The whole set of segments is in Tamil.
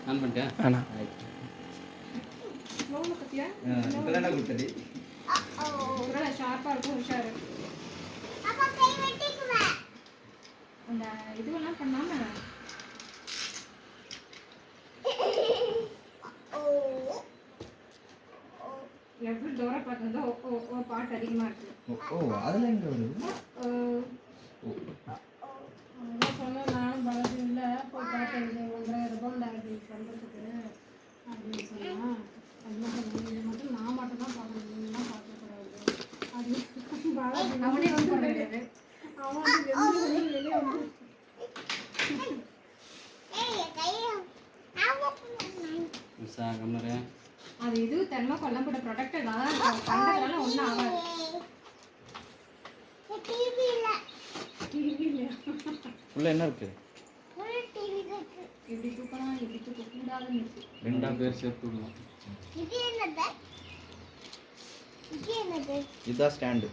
ஆன் பண்ணிட்டியா? ஆனா ஸ்லோல பத்தியா இப்பதானே கொடுத்தடி. ஒருவேளை ஷார்ப்பா இருக்கும் உஷாரு. அந்த இதுவெல்லாம் பண்ணாம எவ்வளவு தூரம் பார்த்ததோ ஒரு பாட்டு அதிகமா இருக்கு. அதுல எங்க வருது? சொன்னேன் நானும் பலது இல்லை போய் பார்த்தேன் 1,500 ரூபாய் பண்ணுறதுக்கு அப்படின்னு சொன்னா அது மட்டும் நான் மட்டும் தான் பார்க்கணும் பார்க்கக்கூடாது அது அவனே வந்து கிடையாது. அவன் வந்து வெளியே வந்து அது இது தென்மை கொல்லப்பட்ட ப்ரொடக்ட் தான் பண்ணுறதுனால ஒன்றும் ஆகாது. உள்ள என்ன இருக்கு? எப்படி தூக்கலாம் எப்படி தூக்க கூடாதுன்னு இருக்கு. 2 பேர் சேர்த்து விடலாம். இதுதான் ஸ்டாண்டு.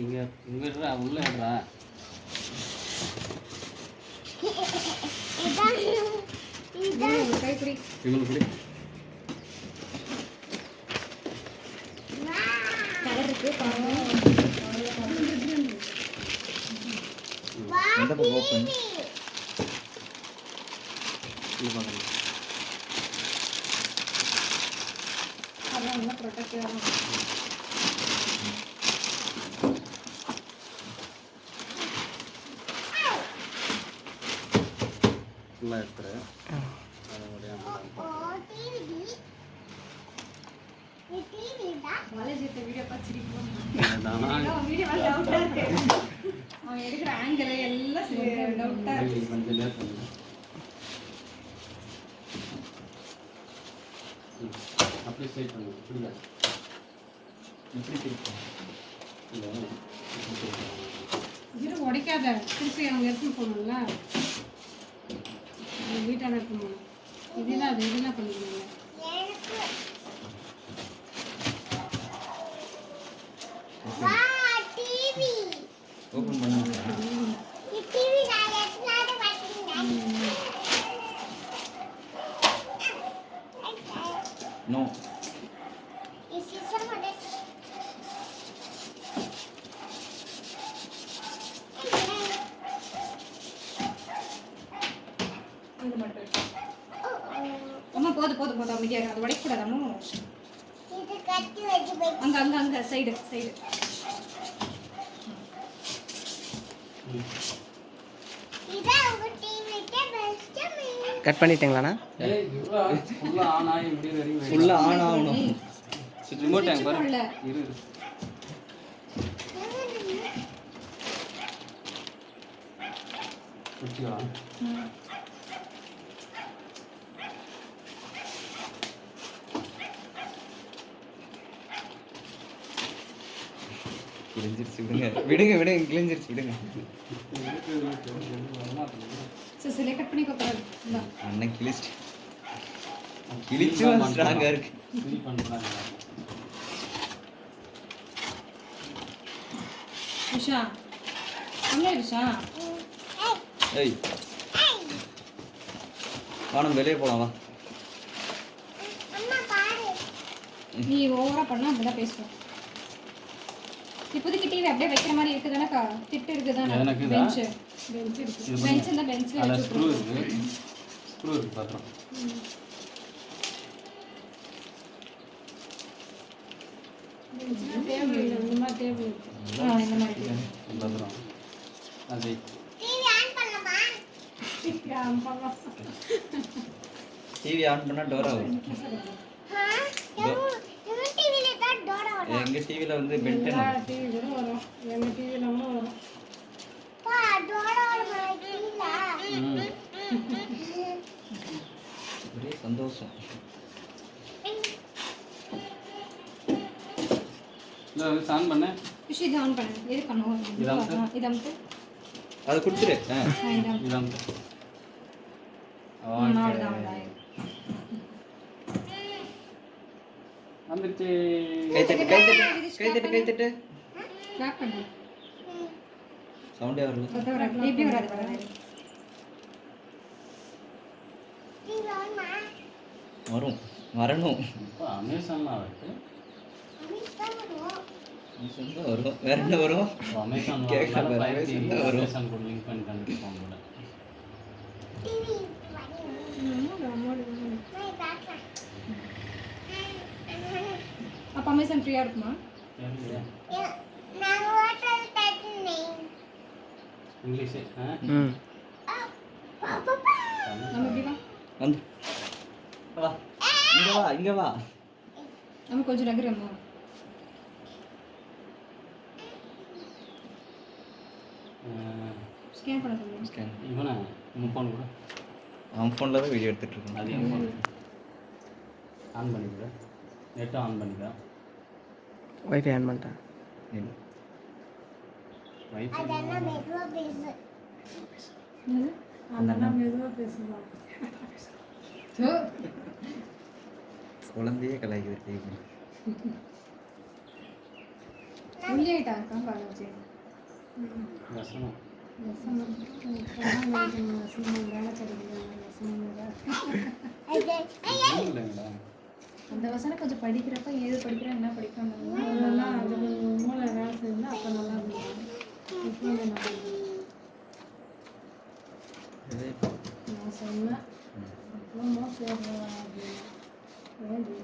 இங்க இங்க இருடா, உள்ள இருடா. கைப்பிடி இவனுக்கு பிடி. கலர் இருக்கு பாருங்க. எந்த பக்கம் ஓபன்? இது பார்க்கணும். அதான் நல்லா ப்ரொடெக்டிவா இருக்கும். ஃபுல்லாக எடுத்துரு. வீடியோ பார்த்துருக்கோம். வீடியோ டவுட்டா இருக்கு. அவன் எடுக்கிற ஆங்கிள் எல்லாம் டவுட்டா இருக்கு. கொஞ்சம் நேரம் பண்ணுங்க. அப்படியே ஸ்ட்ரைட் பண்ணுங்க. புரியல இப்படி திருப்பி. இது உடைக்காத. திருப்பி அவங்க எடுத்துன்னு போகணும்ல. வீட்டான இருக்கணும். இதெல்லாம் அது இதெல்லாம் பண்ணிக்கணும். ஓபன் பண்ணுங்க. நோ. அம்மா போதும் போதும் போதும் அமைதியாக அது உடைக்கக்கூடாது. அம்மா அங்க அங்க அங்க சைடு சைடு கட் பண்ணிட்டீங்களாண்ணா? ஃபுல்லா ஆன் ஆகி இப்படி வரைக்கும் ஃபுல்லா ஆன் ஆகணும். ரிமோட் டேங்க் பாரு. இரு குச்சியா கிழிஞ்சிருச்சு. விடுங்க விடுங்க விடுங்க. கிழிஞ்சிருச்சு விடுங்க. சரி சரி கட் பண்ணி கூடாது. அண்ணன் கிழிச்சிட்டு கிழிச்சு ஸ்ட்ராங்கா இருக்கு. சீல் பண்றாங்க. உஷா அங்கே உஷா ஏய் வானம் வெளியே போலாம் வா. நீ ஓவரா பண்ணா அப்படிதான் பேசுவோம். இப்போதைக்கு டிவி அப்படியே வைக்கிற மாதிரி இருக்குதானக்கா? திட்டு இருக்குதானே? பெஞ்ச் பெஞ்ச் இருக்கு. பெஞ்ச் இந்த பெஞ்ச்ல அத வச்சு ஸ்க்ரூ இருக்கு. ஸ்க்ரூ இருக்கு பாத்ரம். டேபிள் இந்த மாதிரி டேபிள் இருக்கு. இந்த மாதிரி பாத்ரம். அது டிவி ஆன் பண்ணா டோர் ஆகும். எங்க டிவில வந்து பெல்ட் டிவி கூட வரும். எங்க டிவில வரும். ஒரே சந்தோஷம். இது ஆன் பண்ணு. விஷ் இது ஆன் பண்ணு. எது பண்ணுவோம்? இது அமுத்து. அது கொடுத்துரு. இது அமுத்து. அவ்வளவுதான். வந்துச்சு. கை தட்டு கை தட்டு கை தட்டு கை தட்டு. கிளாப் பண்ணு. சவுண்டே வரல. எப்படி வராது பாருங்க. வரும், வரணும். இப்போ அமேசான்லாம் இருக்கு. அமேசான் தான் வரும், வேற என்ன வரும்? அமேசான் கேட்க வரும். அமேசான் தான் வரும். அமேசான் கூட லிங்க் பண்ணி கண்டுபிடிப்பாங்க போல. அப்போ அமேசான் ஃப்ரீயாக இருக்குமா? தெரியலையே. இங்கிலீஷு நம்ம எப்படி வா? வந்து வா, இங்க வா, இங்க வா. நம்ம கொஞ்சம் நகரமா. ஸ்கேன் பண்ண சொல்லுங்க. ஸ்கேன். இவனை முப்பான் கூட அவன் ஃபோனில் தான் வீடியோ எடுத்துட்டு இருக்கேன். அது என் ஃபோன் ஆன் பண்ணிக்கிற நெட்டை ஆன் பண்ணிக்க. வைஃபை ஆன் பண்ணிட்டேன். இல்லை, வைஃபை அதெல்லாம் மெதுவாக பேசுவான். குழந்தையே கலாய்க்குது டிவி. உள்ளேட்டா இருக்கான் பாருங்க. சரி. வசனம் வேலை கிடைக்குது. இல்லைங்களா? அந்த வசனம் கொஞ்சம் படிக்கிறப்ப ஏது படிக்கிறேன் என்ன படிக்கணும் அதெல்லாம் அது மூளை வேலை செஞ்சா அப்போ நல்லா இருந்தது. இப்போ நல்லா இருக்கு. நான் சொன்னேன் அப்புறமா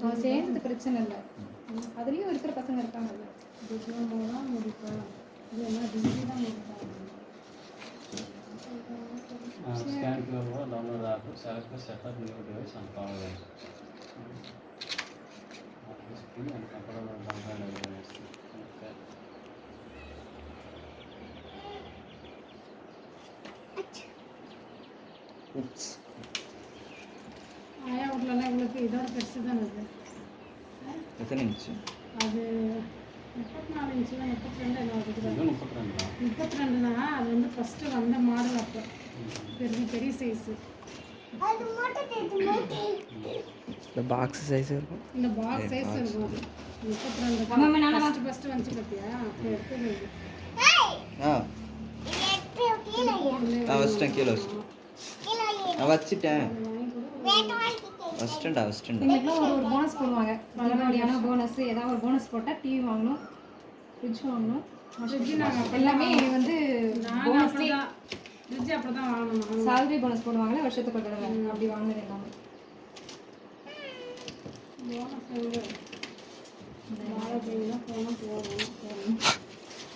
அவன் சேர்ந்தது பிரச்சனை இல்லை. அதுலேயும் இருக்கிற பசங்க இருக்காங்கல்ல. டிப்ளமோ தான் முடிப்பேன், இல்லைன்னா டிகிரி தான் முடிப்பேன். Scan QR code, download the app, select the setup new device and power it. Speed and control of the device. Okay. உப்ஸ். ஆயா வீட்லலாம் இவங்களுக்கு இதோட பெருசு தான் இருக்குது. எத்தனை இன்ச்சு? அது 34 இன்ச்சு தான், 32 என்ன இருக்குது. இது 32 தான். 32 தான். அது வந்து ஃபஸ்ட்டு வந்த மாடல். அப்போ பெரிய பெரிய சைஸு. இந்த பாக்ஸ் சைஸ் இருக்கும். இந்த பாக்ஸ் சைஸ் இருக்கும். அது 32 ஆமாம், நானா ஃபஸ்ட்டு வந்துச்சு பார்த்தியா? அப்போ எடுத்தது இது. ஆ, நான் வச்சிட்டேன், கீழே வச்சிட்டேன். நான் வச்சுட்டேன். வச்சிட்டேன்டா, வச்சிட்டேன்டா. எங்களுக்குலாம் ஒரு போனஸ் போடுவாங்க. நல்லபடியான போனஸ், ஏதாவது ஒரு போனஸ் போட்டால் டிவி வாங்கணும், ஃப்ரிட்ஜ் வாங்கணும். ஃப்ரிட்ஜு நாங்கள் எல்லாமே வந்து போனஸ்லேயே ஃப்ரிட்ஜு அப்படி தான் வாங்கணும். சேலரி போனஸ் போடுவாங்களே வருஷத்துக்கு ஒரு தடவை. அப்படி வாங்கினது எல்லாமே. வாழைப்பழம் போனால் போகணும்.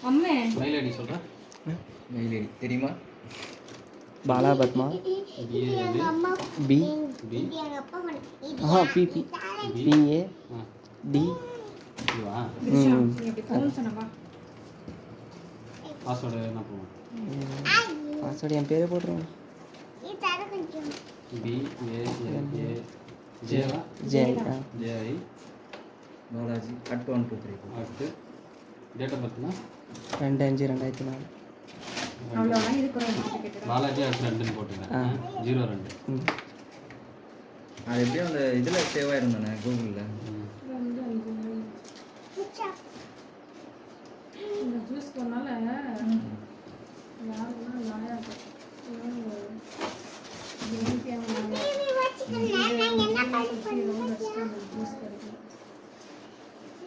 அம்மே மெயில் ஐடி சொல்கிறேன். மெயில் ஐடி தெரியுமா? Bala Padma B B BB BA D இதுவா? நீ அப்படி போகணும்னு சொன்னவா? பாஸ்வேர்டு என்ன பண்ணுவோம்? பாஸ்வேர்டு என் பேரே போட்டுருவேன். B A A ஜேவா J JI Balaji @123. அடுத்து டேட் ஆஃப் பர்த்னா 2/5/2004. அவ்வளோதான். இதுக்கு ஒரு certificate. பாலாஜி அடுத்து 2ன்னு போட்டுக்கிறேன். 02. அது எப்படியும் அந்த இதில் சேவ் ஆயிருந்தானே கூகுளில். இந்த ஜூஸ் பண்ணால யாருன்னா லாயா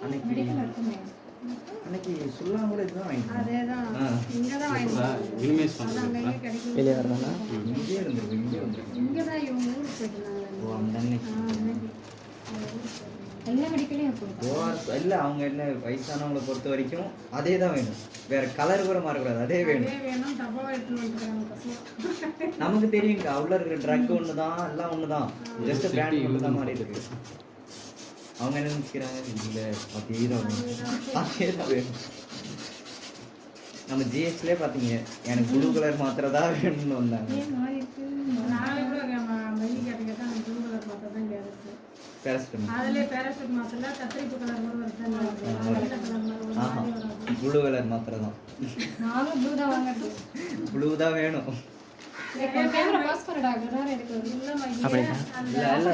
அன்னைக்கு மெடிக்கல் இருக்குமே. அன்னைக்கு சொல்லலாம் கூட இதுதான் வாங்கிட்டு அதே தான் இங்கே தான் வாங்கிட்டு மினிமைஸ் அது பண்ணுறது அங்கங்கே கிடைக்கும். வெளியே வரதானா? இங்கே இருந்திருக்கு, இங்கே வந்துருக்கு. இங்கே தான் இவங்க ஊருக்கு போயிட்டுருந்தாங்க. ஓ, அந்த அன்னைக்கு எல்லா மெடிக்கலையும் இருக்கும். இல்லை, அவங்க என்ன வயசானவங்களை பொறுத்த வரைக்கும் அதே தான் வேணும், வேற கலர் கூட மாறக்கூடாது, அதே வேணும். அதே வேணும். டப்பாவை எடுத்துன்னு வந்துருக்காங்க பசங்க. நமக்கு தெரியுங்க, உள்ள இருக்கிற ட்ரக் ஒன்று தான், எல்லாம் ஒன்று தான், ஜஸ்ட் பிராண்ட் ஒன்று தான் மாறி இருக்கு. அவங்க என்ன நினைக்கிறாங்க, இல்லை அதே தான் வேணும், அதே தான் வேணும். நம்ம ஜிஹெச்லேயே பார்த்தீங்க, எனக்கு ப்ளூ கலர் மாத்திரதா வேணும்னு வந்தாங்க. நாளை கூட மெல்லி கேட்டா எனக்கு ப்ளூ கலர் மாத்திரை தான் கேட்குது. பேரஸ்டமால் அதுலேயே பேராசூட் மாத்திரை கத்திரிப்பு கலர் கூட வருது. ஆஹா, ப்ளூ கலர் மாத்திரை தான், நானும் ப்ளூ தான் வாங்குறது. ப்ளூ தான் வேணும். கேமரா பாஸ் பண்ணுடா. வேற எனக்கு இல்லை அப்படியா? இல்லை இல்லை,